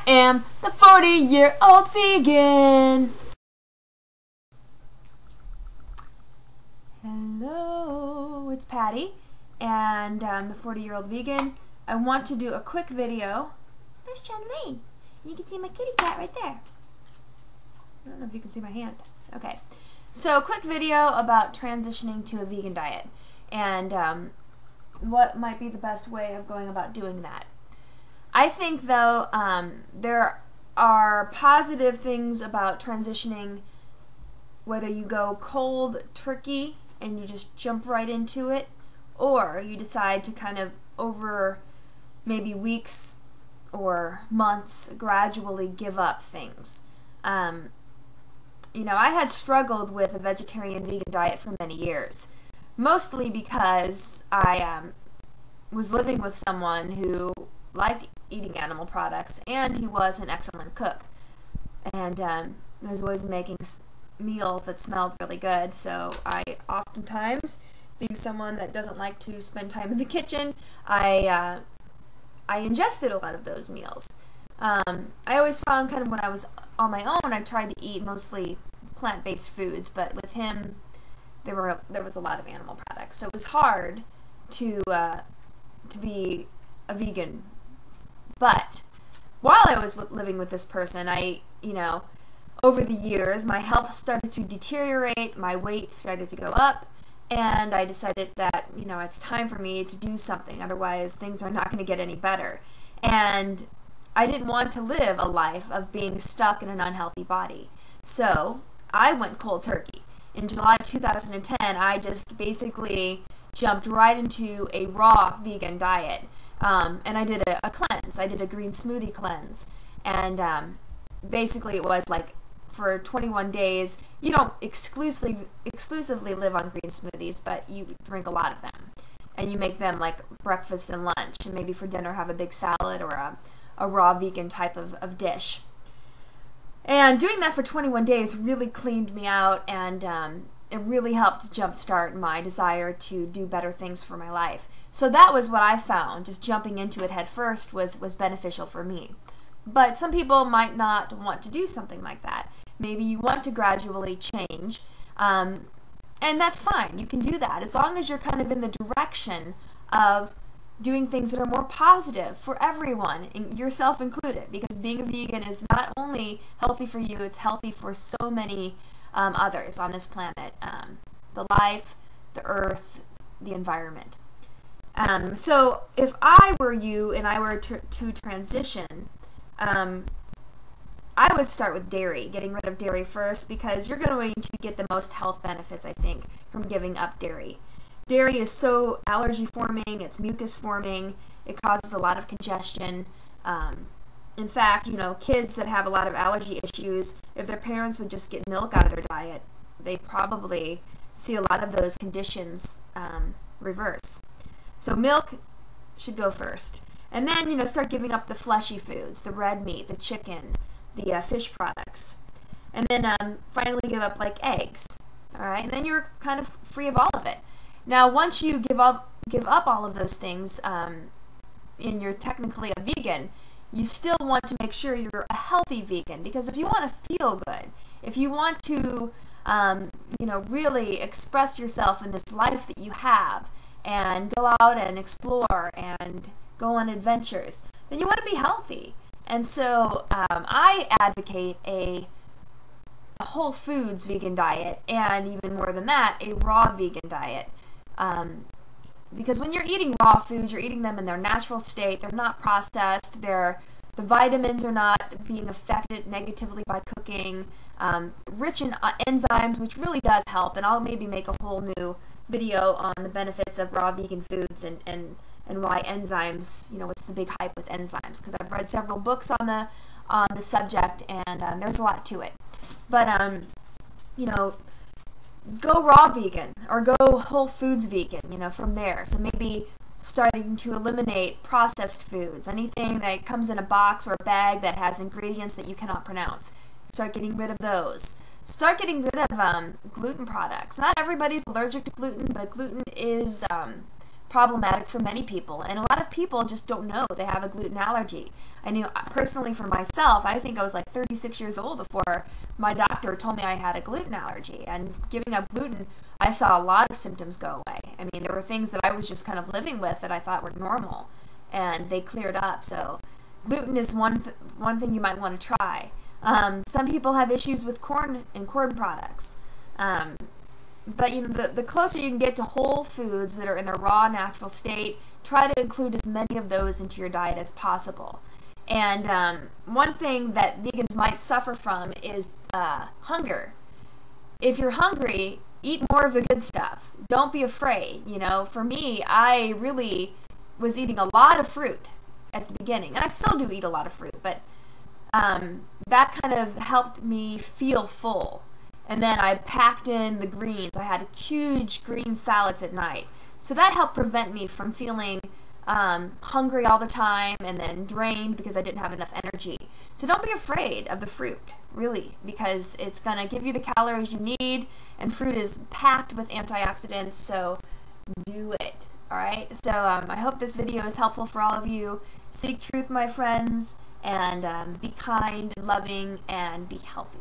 am the 40-year-old vegan. Hello, it's Patty, and I'm the 40-year-old vegan. I want to do a quick video. There's John Lee. You can see my kitty cat right there. I don't know if you can see my hand. Okay. So, a quick video about transitioning to a vegan diet, and what might be the best way of going about doing that. I think, though, there are positive things about transitioning, whether you go cold turkey and you just jump right into it, or you decide to kind of over maybe weeks or months gradually give up things. You know, I had struggled with a vegetarian-vegan diet for many years, mostly because I was living with someone who liked eating animal products, and he was an excellent cook, and was always making meals that smelled really good. So I oftentimes, being someone that doesn't like to spend time in the kitchen, I ingested a lot of those meals. I always found kind of when I was on my own, I tried to eat mostly plant-based foods, but with him, there was a lot of animal products. So it was hard to be a vegan. But while I was living with this person, over the years, my health started to deteriorate, my weight started to go up, and I decided that, it's time for me to do something, otherwise things are not going to get any better. And I didn't want to live a life of being stuck in an unhealthy body. So I went cold turkey. In July of 2010, I just basically jumped right into a raw vegan diet. And I did a cleanse. I did a green smoothie cleanse. And basically it was like for 21 days, you don't exclusively live on green smoothies, but you drink a lot of them. And you make them like breakfast and lunch, and maybe for dinner have a big salad or a raw vegan type of dish. And doing that for 21 days really cleaned me out, and it really helped jumpstart my desire to do better things for my life. So that was what I found. Just jumping into it head first was beneficial for me. But some people might not want to do something like that. Maybe you want to gradually change, and that's fine. You can do that as long as you're kind of in the direction of doing things that are more positive for everyone, yourself included, because being a vegan is not only healthy for you, it's healthy for so many others on this planet, the life, the earth, the environment. So if I were you and I were to transition, I would start with dairy, getting rid of dairy first, because you're going to get the most health benefits, I think, from giving up dairy. Dairy is so allergy forming, it's mucus forming, it causes a lot of congestion. In fact, kids that have a lot of allergy issues, if their parents would just get milk out of their diet, they probably see a lot of those conditions reverse. So milk should go first. And then, start giving up the fleshy foods, the red meat, the chicken, the fish products. And then finally give up like eggs. All right, and then you're kind of free of all of it. Now, once you give up all of those things, and you're technically a vegan, you still want to make sure you're a healthy vegan, because if you want to feel good, if you want to, really express yourself in this life that you have, and go out and explore and go on adventures, then you want to be healthy. And so I advocate a whole foods vegan diet, and even more than that, a raw vegan diet. Because when you're eating raw foods, you're eating them in their natural state. They're not processed. The vitamins are not being affected negatively by cooking. Rich in enzymes, which really does help. And I'll maybe make a whole new video on the benefits of raw vegan foods and why enzymes, what's the big hype with enzymes. Because I've read several books on the subject, and there's a lot to it. But, go raw vegan or go whole foods vegan, from there. So maybe starting to eliminate processed foods, anything that comes in a box or a bag that has ingredients that you cannot pronounce. Start getting rid of those. Start getting rid of gluten products. Not everybody's allergic to gluten, but gluten is problematic for many people, and a lot of people just don't know they have a gluten allergy. I knew personally for myself, I think I was like 36 years old before my doctor told me I had a gluten allergy, and giving up gluten, I saw a lot of symptoms go away. I mean, there were things that I was just kind of living with that I thought were normal, and they cleared up. So gluten is one thing you might want to try. Some people have issues with corn and corn products. But you know, the closer you can get to whole foods that are in their raw, natural state, try to include as many of those into your diet as possible. And one thing that vegans might suffer from is hunger. If you're hungry, eat more of the good stuff. Don't be afraid. You know, for me, I really was eating a lot of fruit at the beginning, and I still do eat a lot of fruit, but that kind of helped me feel full. And then I packed in the greens. I had huge green salads at night. So that helped prevent me from feeling hungry all the time and then drained because I didn't have enough energy. So don't be afraid of the fruit, really, because it's going to give you the calories you need, and fruit is packed with antioxidants, so do it, all right? So I hope this video is helpful for all of you. Seek truth, my friends, and be kind, loving, and be healthy.